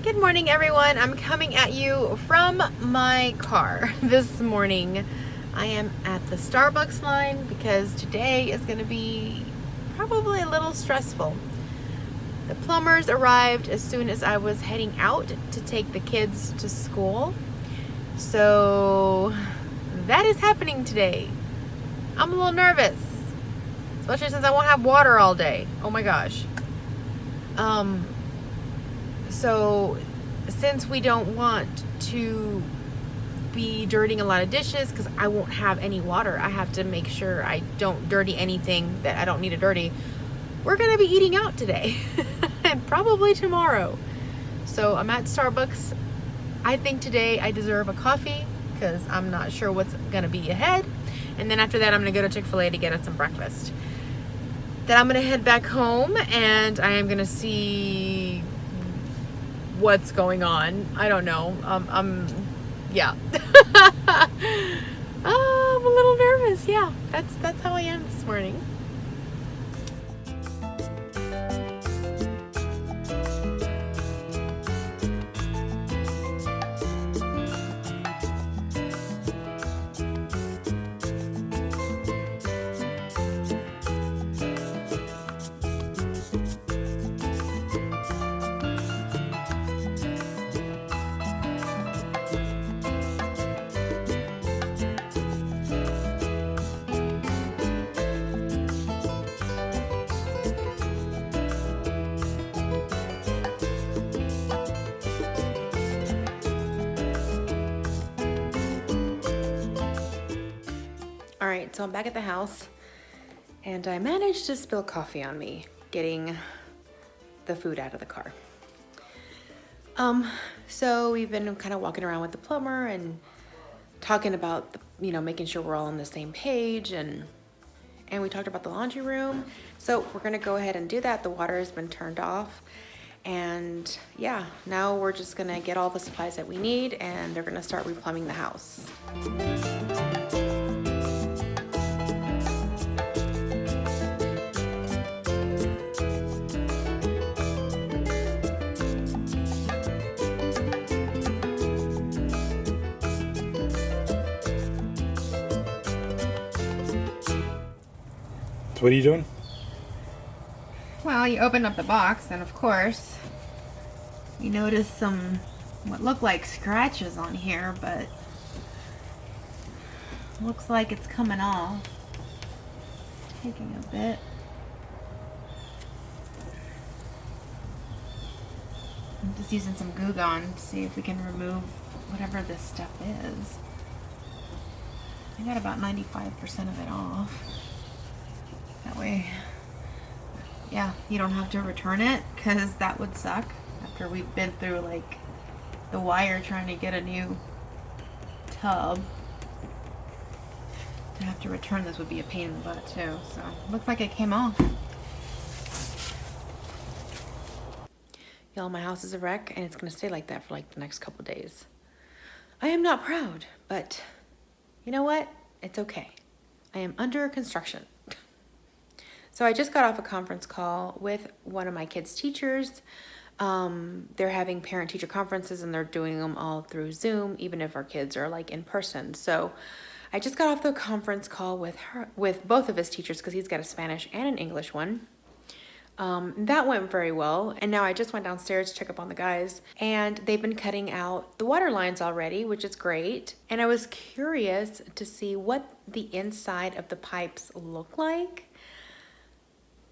Good morning, everyone. I'm coming at you from my car this morning. I am at the Starbucks line because today is going to be probably a little stressful. The plumbers arrived as soon as I was heading out to take the kids to school. So that is happening today. I'm a little nervous, especially since I won't have water all day. Oh my gosh. So since we don't want to be dirtying a lot of dishes, because I won't have any water, I have to make sure I don't dirty anything that I don't need to dirty. We're gonna be eating out today and probably tomorrow. So I'm at Starbucks. I think today I deserve a coffee because I'm not sure what's gonna be ahead. And then after that, I'm gonna go to Chick-fil-A to get us some breakfast. Then I'm gonna head back home and I am gonna see what's going on. I don't know. Yeah. I'm a little nervous. Yeah, that's how I am this morning. All right, so I'm back at the house and I managed to spill coffee on me getting the food out of the car. So we've been kind of walking around with the plumber and talking about, making sure we're all on the same page, and we talked about the laundry room. So we're gonna go ahead and do that. The water has been turned off. And yeah, now we're just gonna get all the supplies that we need and they're gonna start replumbing the house. What are you doing? Well, you open up the box and of course you notice some what look like scratches on here, but looks like it's coming off. Taking a bit. I'm just using some Goo Gone to see if we can remove whatever this stuff is. I got about 95% of it off. That way, yeah, you don't have to return it, because that would suck after we've been through like the wire trying to get a new tub. To have to return this would be a pain in the butt too. So looks like it came off. Y'all, my house is a wreck and it's gonna stay like that for like the next couple days. I am not proud, but you know what? It's okay. I am under construction. So I just got off a conference call with one of my kids' teachers. They're having parent-teacher conferences and they're doing them all through Zoom, even if our kids are like in person. So I just got off the conference call with both of his teachers, because he's got a Spanish and an English one. That went very well. And now I just went downstairs to check up on the guys, and they've been cutting out the water lines already, which is great. And I was curious to see what the inside of the pipes look like.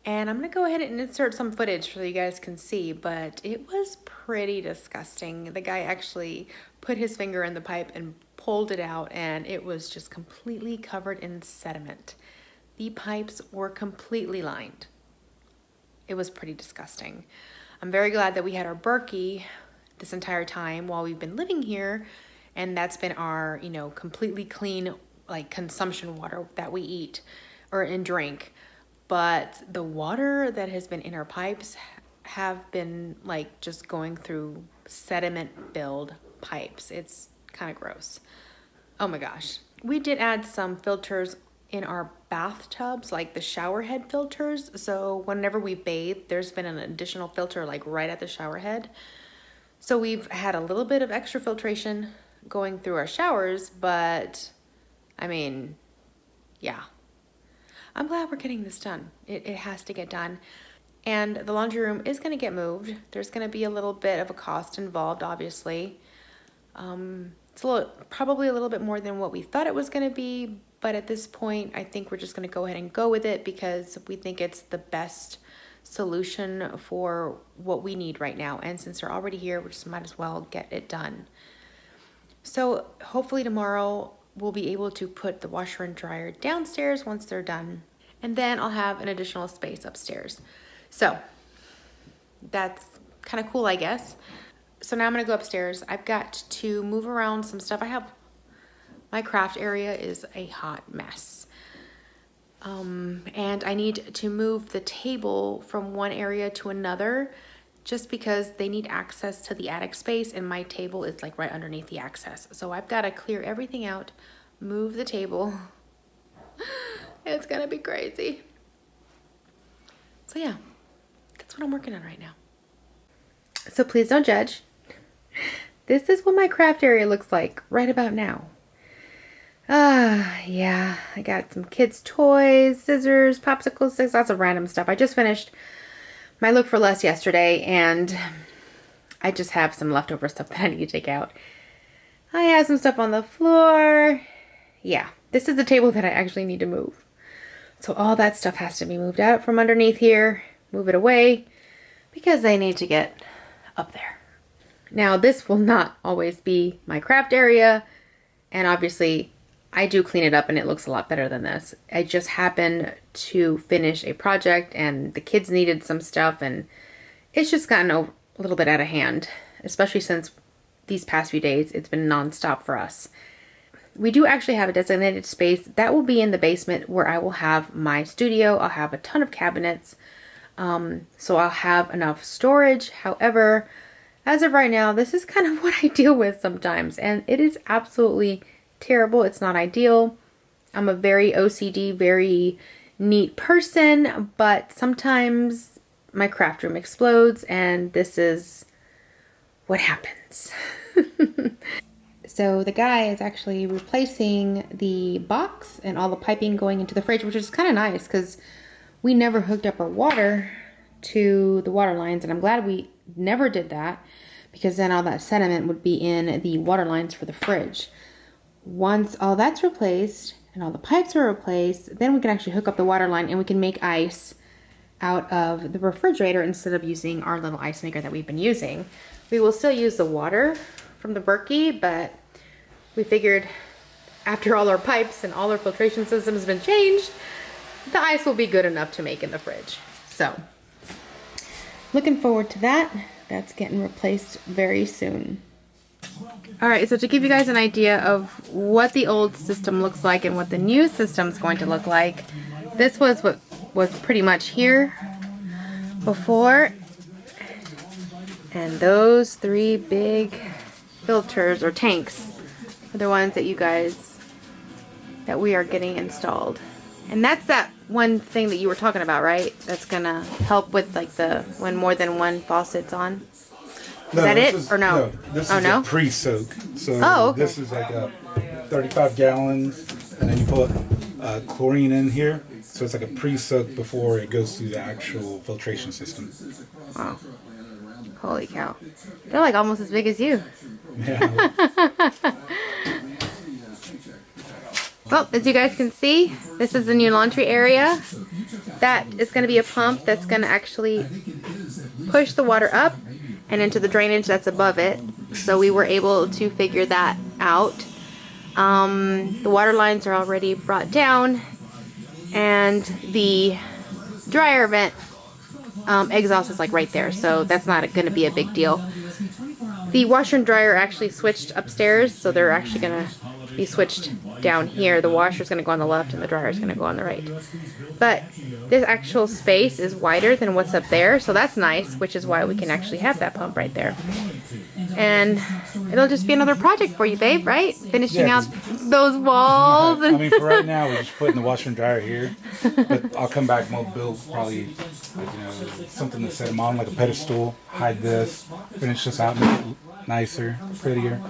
And I'm gonna go ahead and insert some footage so you guys can see, but it was pretty disgusting. The guy actually put his finger in the pipe and pulled it out, and it was just completely covered in sediment. The pipes were completely lined. It was pretty disgusting. I'm very glad that we had our Berkey this entire time while we've been living here, and that's been our, completely clean, like, consumption water that we eat and drink. But the water that has been in our pipes have been like just going through sediment-filled pipes. It's kind of gross. Oh my gosh. We did add some filters in our bathtubs, like the shower head filters. So whenever we bathe, there's been an additional filter like right at the shower head. So we've had a little bit of extra filtration going through our showers, but I mean, yeah. I'm glad we're getting this done. It has to get done. And the laundry room is going to get moved. There's going to be a little bit of a cost involved, obviously. It's probably a little bit more than what we thought it was going to be, but at this point, I think we're just going to go ahead and go with it because we think it's the best solution for what we need right now. And since they're already here, we just might as well get it done. So hopefully tomorrow we'll be able to put the washer and dryer downstairs once they're done. And then I'll have an additional space upstairs. So that's kind of cool, I guess. So now I'm gonna go upstairs. I've got to move around some stuff. My craft area is a hot mess. And I need to move the table from one area to another just because they need access to the attic space and my table is like right underneath the access. So I've got to clear everything out, move the table. It's gonna be crazy. So yeah, that's what I'm working on right now. So please don't judge. This is what my craft area looks like right about now. Yeah, I got some kids' toys, scissors, popsicle sticks, lots of random stuff. I just finished my Look for Less yesterday and I just have some leftover stuff that I need to take out. I have some stuff on the floor. Yeah, this is the table that I actually need to move. So all that stuff has to be moved out from underneath here, move it away because they need to get up there. Now this will not always be my craft area and obviously I do clean it up and it looks a lot better than this. I just happened to finish a project and the kids needed some stuff and it's just gotten a little bit out of hand, especially since these past few days it's been nonstop for us. We do actually have a designated space that will be in the basement where I will have my studio. I'll have a ton of cabinets, so I'll have enough storage. However, as of right now, this is kind of what I deal with sometimes and it is absolutely terrible. It's not ideal. I'm a very OCD, very neat person, but sometimes my craft room explodes and this is what happens. So the guy is actually replacing the box and all the piping going into the fridge, which is kind of nice because we never hooked up our water to the water lines, and I'm glad we never did that because then all that sediment would be in the water lines for the fridge. Once all that's replaced and all the pipes are replaced, then we can actually hook up the water line and we can make ice out of the refrigerator instead of using our little ice maker that we've been using. We will still use the water from the Berkey, but we figured after all our pipes and all our filtration systems have been changed, the ice will be good enough to make in the fridge. So, looking forward to that. That's getting replaced very soon. Alright, so to give you guys an idea of what the old system looks like and what the new system is going to look like, this was what was pretty much here before. And those three big filters or tanks are the ones that we are getting installed. And that's that one thing that you were talking about, right? That's gonna help with like when more than one faucet's on. Is that it or no? No, this is a pre-soak. So okay. This is like a 35 gallons, and then you put chlorine in here. So it's like a pre-soak before it goes through the actual filtration system. Wow. Holy cow. They're like almost as big as you. Yeah. Well, as you guys can see, this is the new laundry area. That is going to be a pump that's going to actually push the water up and into the drainage that's above it. So we were able to figure that out. The water lines are already brought down and the dryer vent exhaust is like right there, so that's not going to be a big deal. The washer and dryer actually switched upstairs, so they're actually going to be switched down here. The washer is going to go on the left and the dryer is going to go on the right. But this actual space is wider than what's up there, so that's nice, which is why we can actually have that pump right there. And it'll just be another project for you, babe, right? Finishing out those walls. I mean, for right now, we're just putting the washer and dryer here. But I'll come back and we'll build probably, like, you know, something to set them on, like a pedestal. Hide this, finish this out, make it nicer, prettier.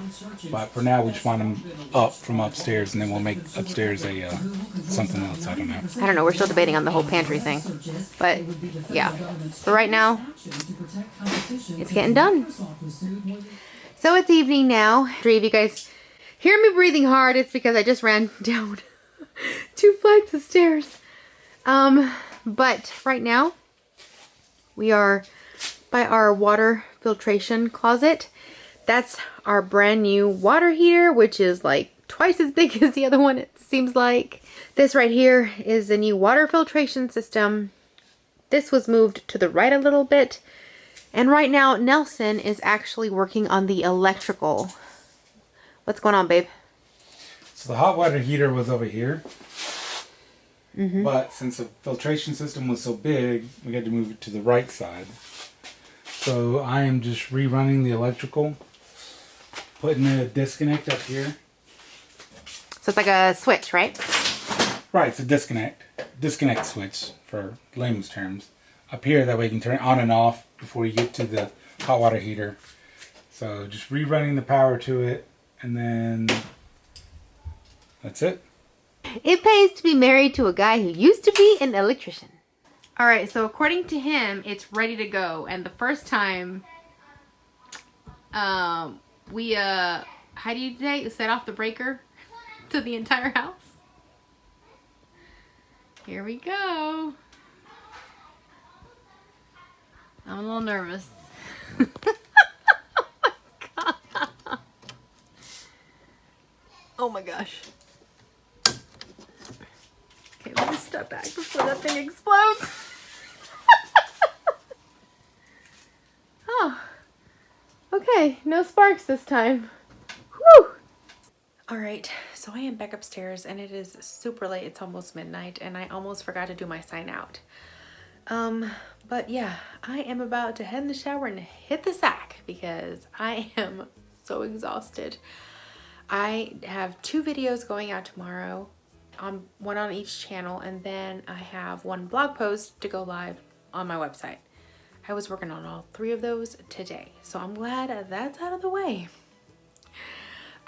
But for now, we just want them up from upstairs, and then we'll make upstairs a something else. I don't know. I don't know. We're still debating on the whole pantry thing. But yeah, so right now, it's getting done. So it's evening now. If you guys hear me breathing hard, it's because I just ran down 2 flights of stairs. But right now, we are by our water filtration closet. That's our brand new water heater, which is like twice as big as the other one, it seems like. This right here is the new water filtration system. This was moved to the right a little bit. And right now, Nelson is actually working on the electrical. What's going on, babe? So the hot water heater was over here. But since the filtration system was so big, we had to move it to the right side. So I am just rerunning the electrical, putting a disconnect up here. So it's like a switch, right? Right, it's a disconnect switch for layman's terms. Up here, that way you can turn it on and off before you get to the hot water heater. So just rerunning the power to it, and then that's it. It pays to be married to a guy who used to be an electrician. All right, so according to him, it's ready to go. And the first time we, how do you say, set off the breaker to the entire house? Here we go. I'm a little nervous. Oh my gosh. Okay, let me step back before that thing explodes. Oh. Okay, no sparks this time. Whew. Alright, so I am back upstairs and it is super late. It's almost midnight and I almost forgot to do my sign out. But yeah, I am about to head in the shower and hit the sack because I am so exhausted. I have 2 videos going out tomorrow, one on each channel, and then I have 1 blog post to go live on my website. I was working on all 3 of those today, so I'm glad that's out of the way.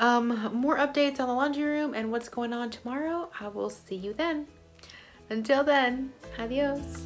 More updates on the laundry room and what's going on tomorrow. I will see you then. Until then, adios.